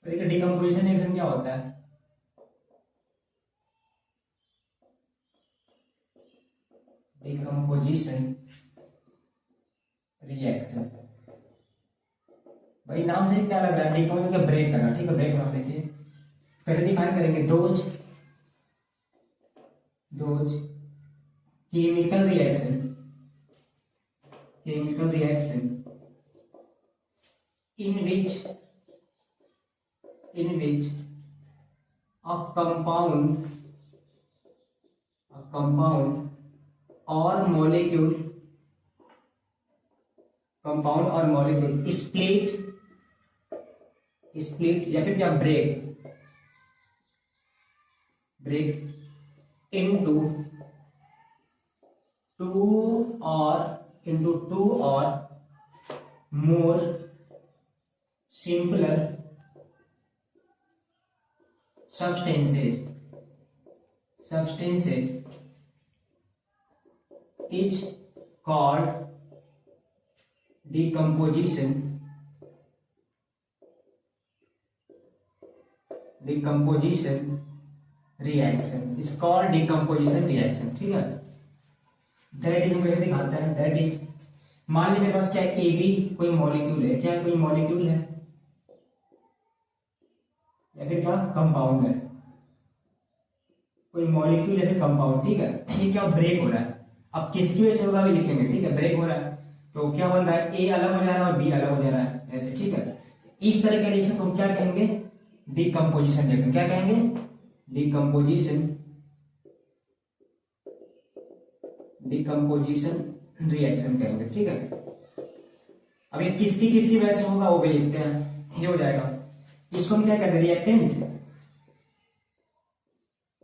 तो देखिए decomposition reaction क्या होता है, डिकम्पोजिशन रिएक्शन, भाई नाम से क्या लग रहा है, डिकम्पोज का ब्रेक करना, ठीक है। ब्रेक करना देखिए, पहले डिफाइन करेंगे those those chemical reaction, chemical reaction in which a compound or molecule split या फिर क्या break into two or more simpler substances is called decomposition reaction, is called decomposition reaction, ठीक है। दैट इज कैसे दिखाता है, that is, मान लीजिए मेरे पास क्या है, ए बी कोई मॉलिक्यूल है, क्या कोई मॉलिक्यूल है या फिर क्या कंपाउंड है, कोई मॉलिक्यूल या फिर कंपाउंड, ठीक है। ये क्या ब्रेक हो रहा है, अब किसकी वजह से होगा भी लिखेंगे, ठीक है। ब्रेक हो रहा है तो क्या बन रहा है, ए अलग हो जा रहा है और बी अलग हो जा रहा है, ऐसे, ठीक है। इस तरह के रिएक्शन को हम क्या कहेंगे, डिकम्पोजिशन रिएक्शन। क्या कहेंगे, डिकम्पोजिशन रिएक्शन कहेंगे, ठीक है। अब ये किसकी किसकी वजह से होगा वो भी लिखते हैं, ये हो जाएगा। इसको हम क्या कहते हैं, रिएक्टेंट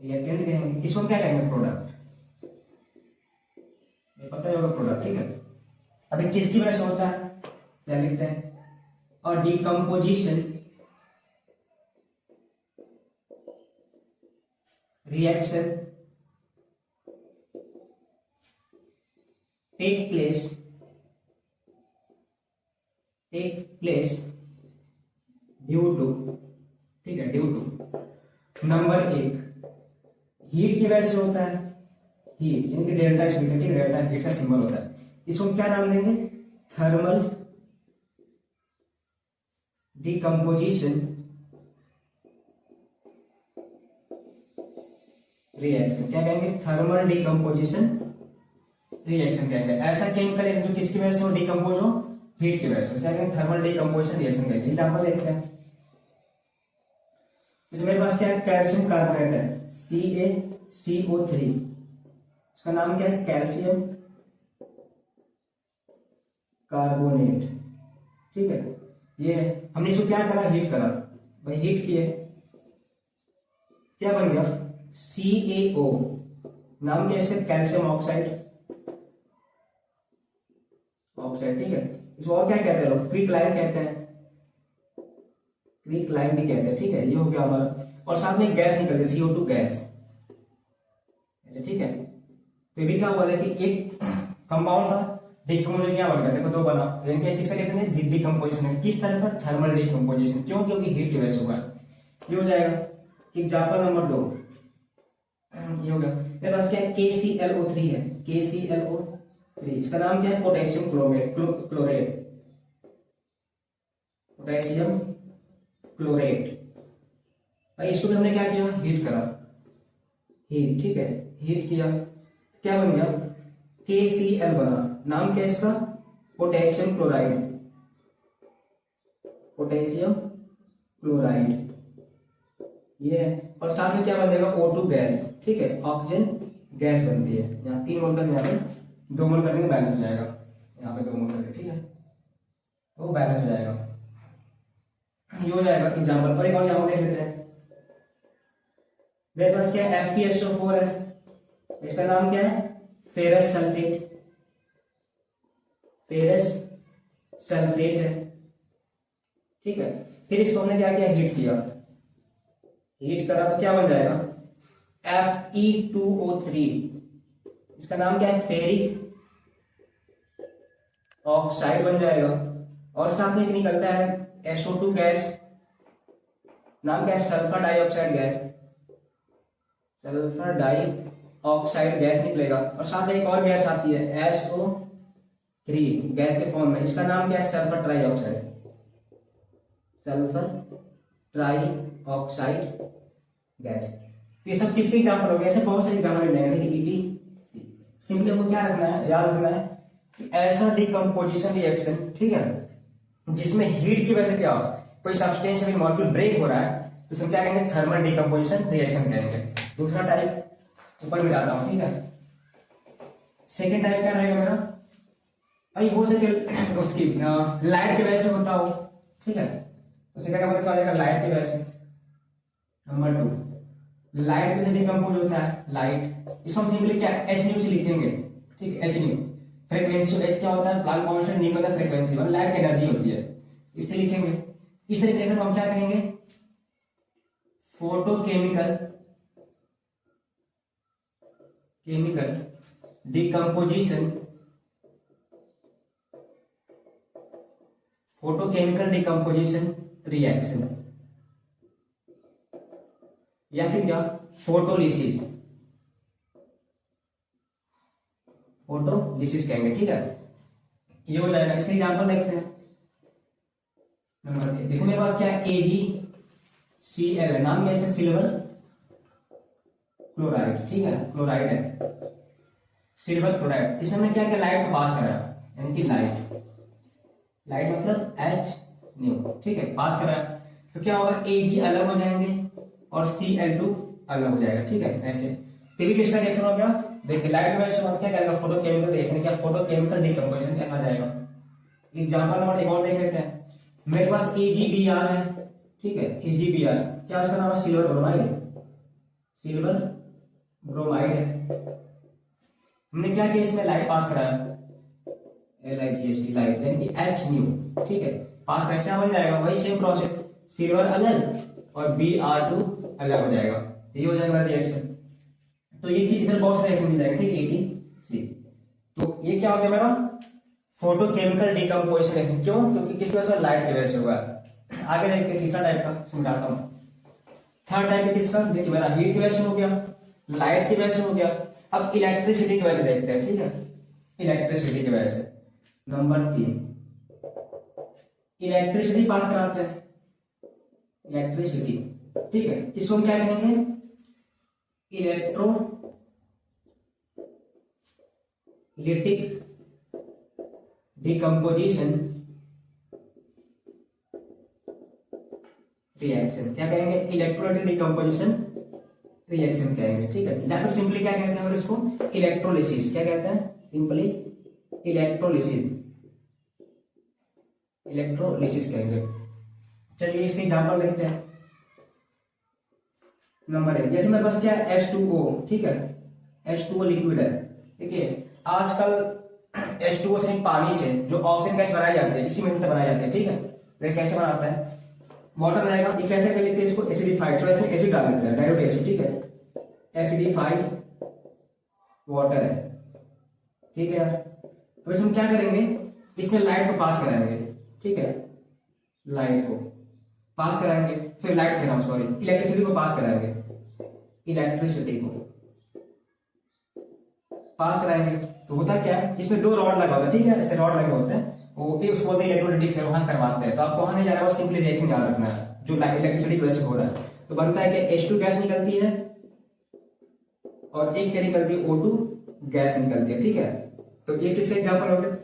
कहेंगे। इसको हम क्या कहेंगे, प्रोडक्ट, ये पता ही होगा, प्रोडक्ट, ठीक है। अभी किसकी वजह से होता है, क्या लिखते हैं, और decomposition reaction take place due to, ठीक है, ड्यू टू नंबर 1 हीट की वजह से होता है, हीट यानी कि डेल्टा एच, ठीक है, डेल्टा हीट का सिंबल होता है। इसको क्या नाम देंगे, थर्मल डिकम्पोजिशन रिएक्शन। क्या कहेंगे, थर्मल डिकम्पोजिशन रिएक्शन कहेंगे। ऐसा केमिकल है जो किसकी वजह से हो, डिकम्पोज हो, हीट की वजह से, क्या कहेंगे, थर्मल डिकम्पोजिशन रिएक्शन कहेंगे। एग्जांपल देखते हैं, जैसे मेरे पास क्या है, कैल्शियम कार्बोनेट है, CaCO3, इसका नाम क्या है, कैल्शियम कार्बोनेट, ठीक है। ये हमने इसको क्या करा, हीट करा, भाई हीट किए, क्या बन गया, CaO, नाम क्या है इसका, कैल्शियम ऑक्साइड, ठीक है। इसको और क्या कहते हैं लोग, क्विकलाइम कहते हैं, क्विकलाइम भी कहते हैं, ठीक है। ये हो गया हमारा, और साथ में गैस निकलती है, CO2 गैस, ऐसे, ठीक है। तो ये भी क्या हुआ था कि एक कंपाउंड था, डिकम्पोजिशन क्या बन गया, देखो दो बना, किसका रिएक्शन है, डिकम्पोजिशन है। किस तरह का, थर्मल डिकम्पोजिशन, क्यों, क्योंकि हीट की वजह से होगा। ये हो जाएगा। एग्जाम्पल नंबर 2, ये हो गया, मेरे पास क्या है, KClO3 है, KClO3, इसका नाम क्या है, पोटेशियम क्लोरेट, पोटेशियम क्लोरेट। भाई इसको भी हमने क्या किया, हीट करा, हीट, ठीक है, हीट किया, क्या बन गया, KCl बना, नाम क्या है इसका, पोटेशियम क्लोराइड, ये है। और साथ में क्या बनेगा, O2 गैस, ठीक है, ऑक्सीजन गैस बनती है। यहाँ 3 मोल कर, यहाँ पे 2 मोल करने में बैलेंस हो जाएगा, यहाँ पे 2 मोल करके, ठीक है, तो बैलेंस हो जाएगा, ये हो जाएगा एग्जाम्पल। और एक और यहाँ देख लेते हैं, मेरे पास क्या है, FeSO4 है, इसका नाम क्या है, फेरस सल्फेट है, ठीक है। फिर इसको हमने क्या किया, हीट किया, हीट करा तो क्या बन जाएगा, Fe2O3, इसका नाम क्या है, फेरिक ऑक्साइड बन जाएगा। और साथ में निकलता है SO2 गैस, नाम क्या है, sulphur dioxide gas, sulphur dioxide gas निकलेगा। और साथ में एक और गैस आती है SO3 गैस के फॉर्म में, इसका नाम क्या है, sulphur trioxide, sulphur trioxide gas. ये सब किसके एग्जाम्पल हो गए, ऐसे बहुत सारे एग्जाम्पल लेंगे। ETC सिंपली हमको क्या रखना है, याद रखना है कि ऐसा डिकम्पोजिशन रिएक्शन, ठीक है, जिसमें हीट की वजह से क्या हो, कोई सब्सटेंस या मॉलिक्यूल ब्रेक हो रहा है, तो उसमें क्या कहेंगे, थर्मल डिकम्पोजिशन रिएक्शन कहेंगे। दूसरा टाइप ऊपर में जाता हूँ, ठीक है। सेकेंड टाइप क्या रहेगा मेरा, भाई हो सके उसकी लाइट की वजह से होता हो, ठीक है, तो सेकेंड नंबर क्या हो जाएगा, लाइट की वजह से। नंबर 2, लाइट में से डिकम्पोज होता है, लाइट, इसको हम सिंपली क्या Hnu से लिखेंगे, ठीक है, Hnu। फ्रीक्वेंसी H क्या होता है, प्लांक कांस्टेंट, न्यू होता है फ्रीक्वेंसी, मतलब लाइट की एनर्जी होती है, इससे लिखेंगे। इस तरीके से हम क्या कहेंगे, photochemical decomposition, photochemical decomposition reaction, या फिर क्या, फोटोलिसिस, फोटोलिसिस कहेंगे, ठीक है। ये हो जाएगा। इसका एग्जांपल देखते हैं। नंबर 1, इसमें मेरे पास क्या है, AgCl है, नाम क्या है इसका, सिल्वर क्लोराइड, ठीक है, क्लोराइड है, सिल्वर क्लोराइड। इसमें हमने क्या किया, लाइट को पास करा, यानी कि लाइट मतलब Hnu, ठीक है, पास करा, तो क्या होगा, Ag अलग हो जाएंगे और Cl2 अलग हो जाएगा, ठीक है, ऐसे। तो भी किसका रिएक्शन हो गया, देखिए लाइट में से क्या करेगा, फोटोकेमिकल रिएक्शन, क्या फोटोकेमिकल डिकम्पोजिशन क्या आ जाएगा। एग्जांपल नंबर 1 और देख लेते हैं। मेरे पास AgBr है, ठीक है, AgBr, क्या इसका नाम है, सिल्वर ब्रोमाइड है। हमने क्या किया, इसमें लाइट पास कराया, LIGHT लाइट, यानी कि Hnu, ठीक है, पास कराया, क्या बन जाएगा, वही सेम प्रोसेस, सिल्वर अलग और Br2 अलग हो जाएगा, ये हो जाएगा रिएक्शन। तो ये इधर बहुत सारे रिएक्शन मिल जाएंगे, ठीक है, ATC। तो ये क्या हो गया मेरा, फोटोकेमिकल डिकम्पोजिशन रिएक्शन। क्यों, क्योंकि किस वजह से, लाइट की वजह से हुआ। आगे देखते हैं तीसरा टाइप का, समझाता हूँ। थर्ड टाइप है किसका, देखिए मेरा हीट की वजह से हो गया, लाइट की वजह से हो गया। अब इलेक्ट्रिसिटी की वजह से देखते हैं, ठीक है, इलेक्ट्रिसिटी की वजह से। नंबर 3, इलेक्ट्रिसिटी पास कराते हैं, इलेक्ट्रिसिटी, ठीक है, इसको हम क्या कहेंगे, इलेक्ट्रोलिटिक डिकम्पोजिशन रिएक्शन, क्या कहेंगे, इलेक्ट्रोलाइटिक डिकम्पोजिशन रिएक्शन कहेंगे, ठीक है। या फिर सिंपली क्या कहते हैं, इसको इलेक्ट्रोलिसिस, क्या कहते हैं, सिंपली इलेक्ट्रोलिसिस कहेंगे। चलिए इसके एग्जांपल देखते हैं। नंबर 1, जैसे मेरे पास क्या है, H2O, ठीक है, H2O लिक्विड है, देखिए आजकल H2O से पानी से जो ऑक्सीजन गैस बनाई जाती है, इसी मेथड से बनाई जाती है, ठीक है। देखिए कैसे बनाता है, वाटर रहेगा, ये कैसे कर लेते हैं, इसको एसिडिफाइड, थोड़ा इसमें एसिड डाल देते हैं, डाइल्यूट एसिड, ठीक है, एसिडिफाइड वाटर है, ठीक है यार। तो इसमें क्या करेंगे, इसमें लाइट को पास कराएंगे, ठीक है, लाइट को पास कराएंगे, सॉरी लाइट कह रहा हूं, सॉरी, इलेक्ट्रिसिटी को पास कराएंगे, इलेक्ट्रिसिटी को पास कराएंगे। तो होता क्या है, इसमें 2 रॉड लगा होता है, ठीक है, ऐसे रॉड लगे होते हैं, वो उसको बोलते हैं इलेक्ट्रोलिटिक से, वहां करवाते हैं। तो आपको वहां नहीं जाना है, बस सिंपली रिएक्शन याद रखना है जो इलेक्ट्रिसिटी की वजह से हो रहा है। तो बनता है कि H2 गैस निकलती है और एक क्या निकलती है, O2 गैस निकलती है, ठीक है। तो ये किससे एग्जांपल हो गया,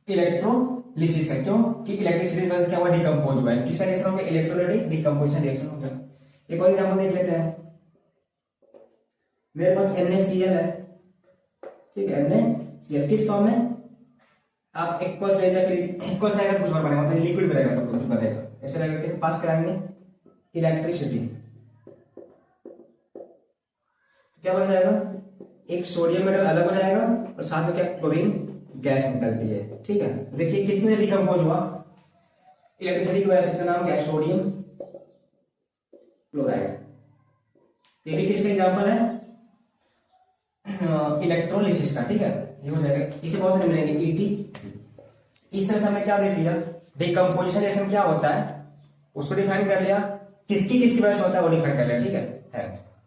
इलेक्ट्रोलिसिस है। क्यों कि इलेक्ट्रिसिटी की वजह से क्या हुआ, डिकम्पोज हुआ है, किसका रिएक्शन हो गया, इलेक्ट्रोलाइटिक डिकम्पोजिशन रिएक्शन हो गया। एक और एग्जांपल देख लेते हैं। मेरे पास NaCl है, ठीक है, NaCl किस फॉर्म में, आप एक्वस ले जाए, फिर एक्वस रहेगा तो कुछ और बनेगा, मतलब लिक्विड रहेगा तो कुछ बनेगा, ऐसे रहेगा कि पास कराएंगे इलेक्ट्रिसिटी, क्या बन जाएगा, एक सोडियम मेटल अलग हो जाएगा और साथ में क्या, क्लोरीन गैस निकलती है, ठीक है। देखिए किसमें डिकम्पोज हुआ, इलेक्ट्रिसिटी की वजह से, इसका नाम क्या है, सोडियम क्लोराइड। ये भी किसका एग्जांपल है, इलेक्ट्रोलिसिस का, ठीक है, ये हो जाएगा। इसे बहुत सारे मिलेंगे, ETC। इस तरह से हमें क्या देख लिया, डिकम्पोजिशन रिएक्शन क्या होता है उसको डिफाइन कर लिया, किसकी किसकी वजह से होता है वो डिफाइन कर लिया, ठीक है।